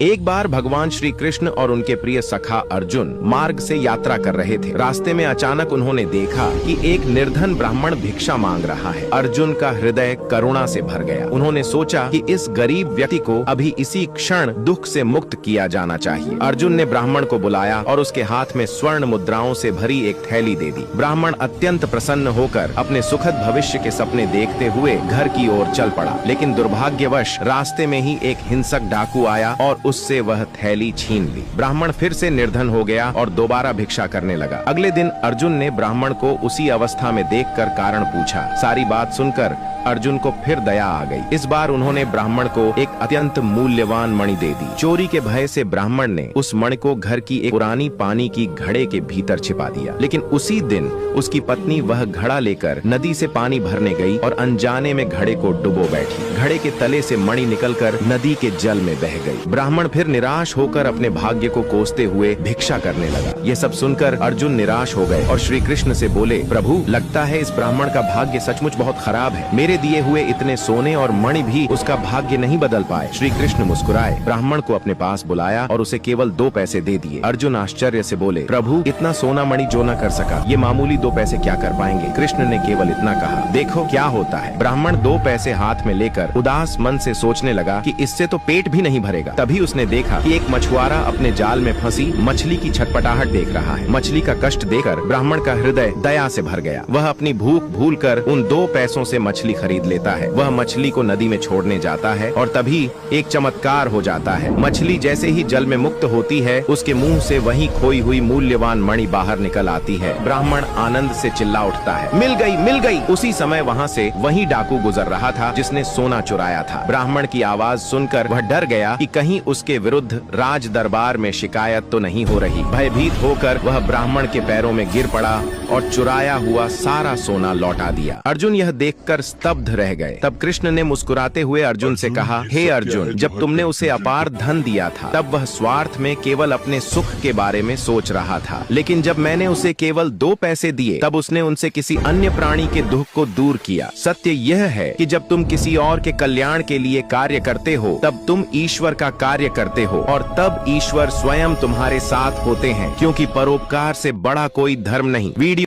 एक बार भगवान श्री कृष्ण और उनके प्रिय सखा अर्जुन मार्ग से यात्रा कर रहे थे। रास्ते में अचानक उन्होंने देखा कि एक निर्धन ब्राह्मण भिक्षा मांग रहा है। अर्जुन का हृदय करुणा से भर गया। उन्होंने सोचा कि इस गरीब व्यक्ति को अभी इसी क्षण दुख से मुक्त किया जाना चाहिए। अर्जुन ने ब्राह्मण को बुलाया और उसके हाथ में स्वर्ण मुद्राओं से भरी एक थैली दे दी। ब्राह्मण अत्यंत प्रसन्न होकर अपने सुखद भविष्य के सपने देखते हुए घर की ओर चल पड़ा। लेकिन दुर्भाग्यवश रास्ते में ही एक हिंसक डाकू आया और उससे वह थैली छीन ली। ब्राह्मण फिर से निर्धन हो गया और दोबारा भिक्षा करने लगा। अगले दिन अर्जुन ने ब्राह्मण को उसी अवस्था में देखकर कारण पूछा। सारी बात सुनकर अर्जुन को फिर दया आ गई। इस बार उन्होंने ब्राह्मण को एक अत्यंत मूल्यवान मणि दे दी। चोरी के भय से ब्राह्मण ने उस मणि को घर की एक पुरानी पानी की घड़े के भीतर छिपा दिया। लेकिन उसी दिन उसकी पत्नी वह घड़ा लेकर नदी से पानी भरने गई और अनजाने में घड़े को डुबो बैठी। घड़े के तले से मणि निकलकर नदी के जल में बह गई। ब्राह्मण फिर निराश होकर अपने भाग्य को कोसते हुए भिक्षा करने लगा। ये सब सुनकर अर्जुन निराश हो गए और श्री कृष्ण से बोले, प्रभु, लगता है इस ब्राह्मण का भाग्य सचमुच बहुत खराब है। मेरे दिए हुए इतने सोने और मणि भी उसका भाग्य नहीं बदल पाए। श्री कृष्ण मुस्कुराए, ब्राह्मण को अपने पास बुलाया और उसे केवल 2 पैसे दे दिए। अर्जुन आश्चर्य से बोले, प्रभु, इतना सोना मणि जो न कर सका, ये मामूली 2 पैसे क्या कर पाएंगे? कृष्ण ने केवल इतना कहा, देखो क्या होता है। ब्राह्मण 2 पैसे हाथ में लेकर उदास मन से सोचने लगा कि इससे तो पेट भी नहीं भरेगा। तभी उसने देखा कि एक मछुआरा अपने जाल में फंसी मछली की छटपटाहट देख रहा है। मछली का कष्ट देखकर ब्राह्मण का हृदय दया से भर गया। वह अपनी भूख भूलकर उन 2 पैसों से मछली खरीद लेता है। वह मछली को नदी में छोड़ने जाता है और तभी एक चमत्कार हो जाता है। मछली जैसे ही जल में मुक्त होती है, उसके मुंह से वही खोई हुई मूल्यवान मणि बाहर निकल आती है। ब्राह्मण आनंद से चिल्ला उठता है, मिल गई, मिल गई। उसी समय वहाँ से वही डाकू गुजर रहा था जिसने सोना चुराया था। ब्राह्मण की आवाज सुनकर वह डर गया कि कहीं उसके विरुद्ध राज दरबार में शिकायत तो नहीं हो रही। भयभीत होकर वह ब्राह्मण के पैरों में गिर पड़ा और चुराया हुआ सारा सोना लौटा दिया। अर्जुन यह देखकर स्तब्ध रह गए। तब कृष्ण ने मुस्कुराते हुए अर्जुन से कहा, हे अर्जुन, जब तुमने उसे अपार धन दिया था तब वह स्वार्थ में केवल अपने सुख के बारे में सोच रहा था। लेकिन जब मैंने उसे केवल 2 पैसे दिए तब उसने उनसे किसी अन्य प्राणी के दुख को दूर किया। सत्य यह है कि जब तुम किसी और के कल्याण के लिए कार्य करते हो तब तुम ईश्वर का कार्य करते हो और तब ईश्वर स्वयं तुम्हारे साथ होते हैं, क्योंकि परोपकार से बड़ा कोई धर्म नहीं। वीडियो